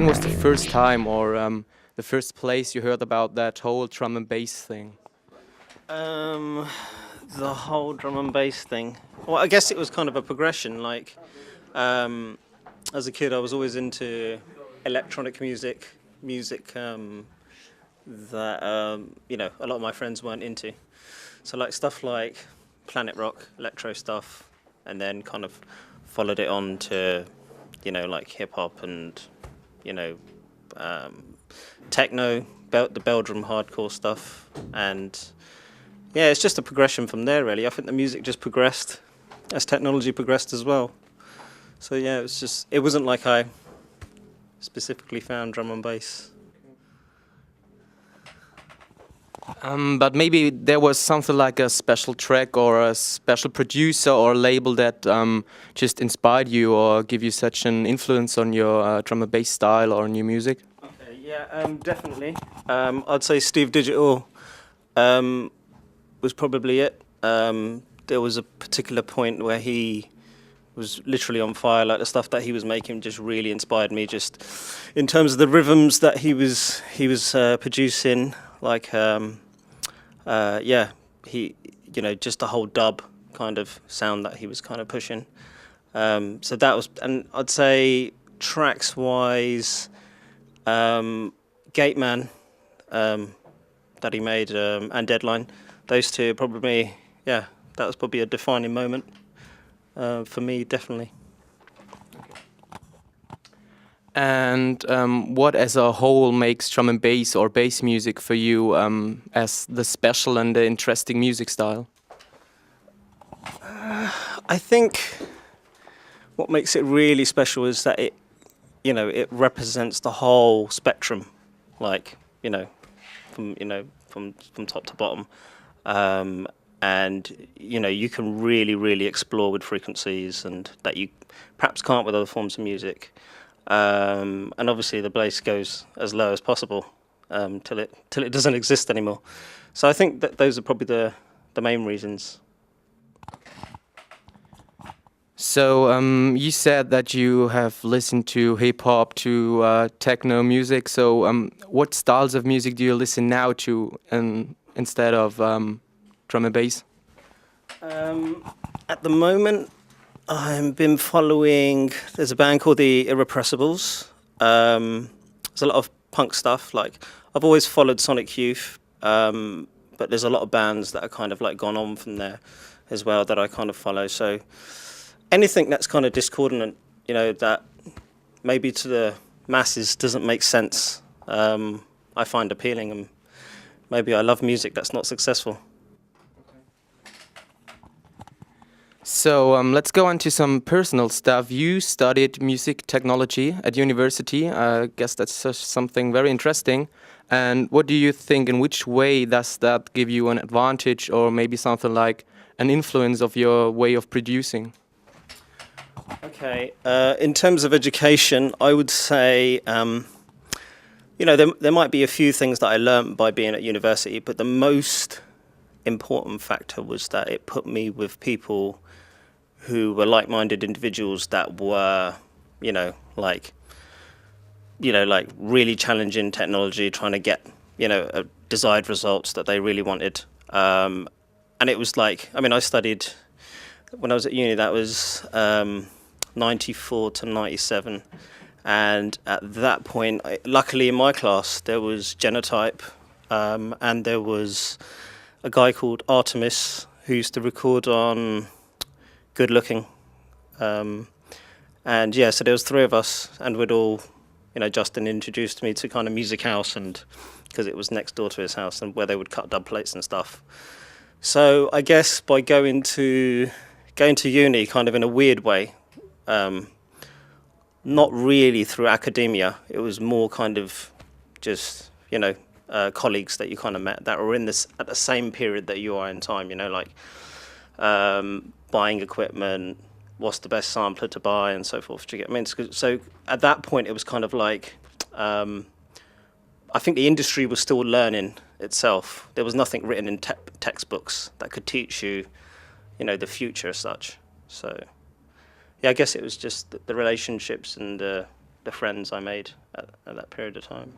when was the first time or the first place you heard about that whole drum and bass thing? The whole drum and bass thing. Well, I guess it was kind of a progression. Like, as a kid, I was always into electronic music that you know, a lot of my friends weren't into. So like stuff like planet rock, electro stuff, and then kind of followed it on to, you know, like hip hop and, you know, techno, the Belgium hardcore stuff, and yeah, it's just a progression from there, really. I think the music just progressed as technology progressed as well. So yeah, it wasn't like I specifically found drum and bass. But maybe there was something like a special track or a special producer or label that just inspired you or give you such an influence on your drum and bass style or new music? Okay, yeah, definitely. I'd say Steve Digital was probably it. There was a particular point where he was literally on fire. Like the stuff that he was making just really inspired me. Just in terms of the rhythms that he was producing, like yeah, you know, just the whole dub kind of sound that he was kind of pushing. So that was, and I'd say tracks wise, Gate Man that he made and Deadline. Those two probably, yeah, that was probably a defining moment for me, definitely. And what as a whole makes drum and bass or bass music for you as the special and the interesting music style? I think what makes it really special is that it, you know, it represents the whole spectrum, like, you know, from top to bottom. And you know, you can really explore with frequencies and that you perhaps can't with other forms of music. And obviously the bass goes as low as possible till it doesn't exist anymore. So I think that those are probably the main reasons. So you said that you have listened to hip hop, to techno music. So what styles of music do you listen now to instead of drum and bass? At the moment, I've been following, there's a band called the Irrepressibles. There's a lot of punk stuff. Like, I've always followed Sonic Youth, but there's a lot of bands that are kind of like gone on from there as well that I kind of follow. So anything that's kind of discordant, you know, that maybe to the masses doesn't make sense, I find appealing, and maybe I love music that's not successful. So let's go on to some personal stuff. You studied music technology at university. I guess that's something very interesting. And what do you think, in which way does that give you an advantage or maybe something like an influence of your way of producing? Okay, in terms of education, I would say, you know, there might be a few things that I learned by being at university, but the most important factor was that it put me with people who were like-minded individuals that were, you know, like really challenging technology, trying to get, you know, desired results that they really wanted. And it was like, I mean, I studied, when I was at uni, that was 94 to 97. And at that point, luckily in my class, there was Genotype, and there was a guy called Artemis who used to record on Good Looking. And yeah, so there was three of us, and we'd all, you know, Justin introduced me to kind of Music House, and because it was next door to his house and where they would cut dub plates and stuff. So I guess by going to uni kind of in a weird way, not really through academia, it was more kind of just, you know, colleagues that you kind of met that were in this at the same period that you are in time, you know, like buying equipment, what's the best sampler to buy and so forth. Do you get, I mean, so at that point it was kind of like, I think the industry was still learning itself. There was nothing written in textbooks that could teach you, you know, the future as such. So yeah, I guess it was just the relationships and the friends I made at that period of time.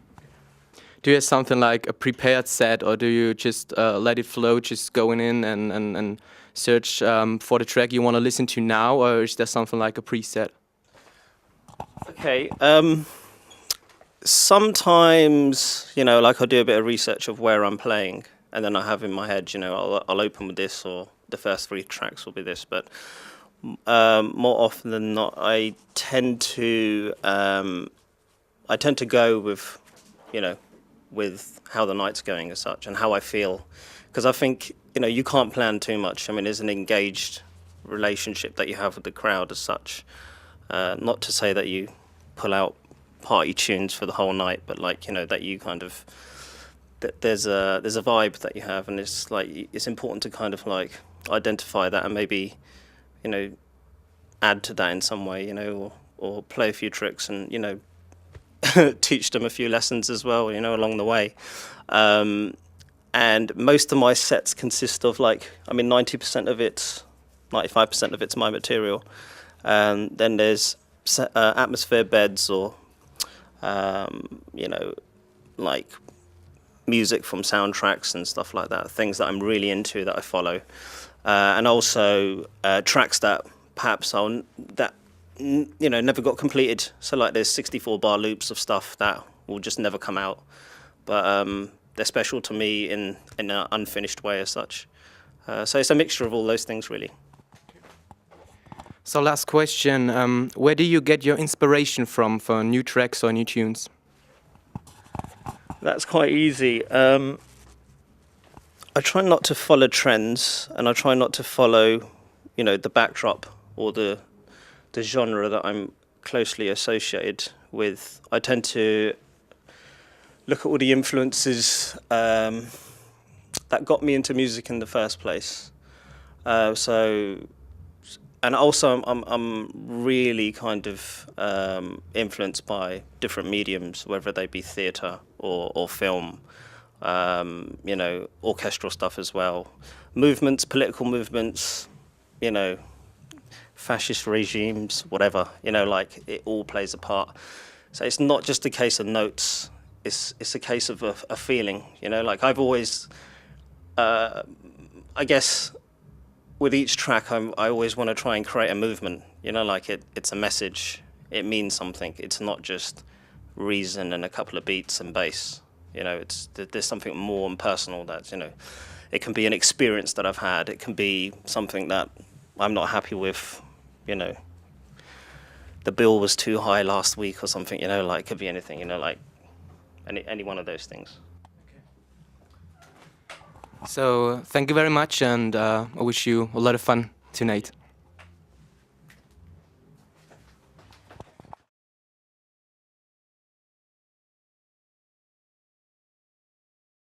Do you have something like a prepared set, or do you just let it flow, just going in and search for the track you want to listen to now, or is there something like a preset? Okay. Sometimes, you know, like I'll do a bit of research of where I'm playing, and then I have in my head, you know, I'll open with this, or the first 3 tracks will be this. But more often than not, I tend to go with, you know, with how the night's going as such and how I feel, because I think, you know, you can't plan too much. I mean, there's an engaged relationship that you have with the crowd as such. Not to say that you pull out party tunes for the whole night, but like, you know, that you kind of there's a vibe that you have, and it's like it's important to kind of like identify that and maybe, you know, add to that in some way, you know, or play a few tricks and, you know, teach them a few lessons as well, you know, along the way. And most of my sets consist of like, I mean, 95% of it's my material. Then there's atmosphere beds, or you know, like music from soundtracks and stuff like that, things that I'm really into that I follow, and also tracks that perhaps you know, never got completed. So like there's 64 bar loops of stuff that will just never come out, but they're special to me in an unfinished way as such. So it's a mixture of all those things, really. So last question, where do you get your inspiration from for new tracks or new tunes? That's quite easy. I try not to follow trends, and I try not to follow, you know, the backdrop or the genre that I'm closely associated with. I tend to look at all the influences that got me into music in the first place. And also, I'm really kind of influenced by different mediums, whether they be theatre or film, you know, orchestral stuff as well, movements, political movements, you know, fascist regimes, whatever, you know, like it all plays a part. So it's not just a case of notes; it's a case of a feeling, you know. Like I've always, I guess, with each track, I always want to try and create a movement, you know, like it's a message, it means something. It's not just reason and a couple of beats and bass, you know, there's something more and personal that, you know, it can be an experience that I've had, it can be something that I'm not happy with, you know, the bill was too high last week or something, you know, like it could be anything, you know, like any one of those things. So thank you very much, and I wish you a lot of fun tonight.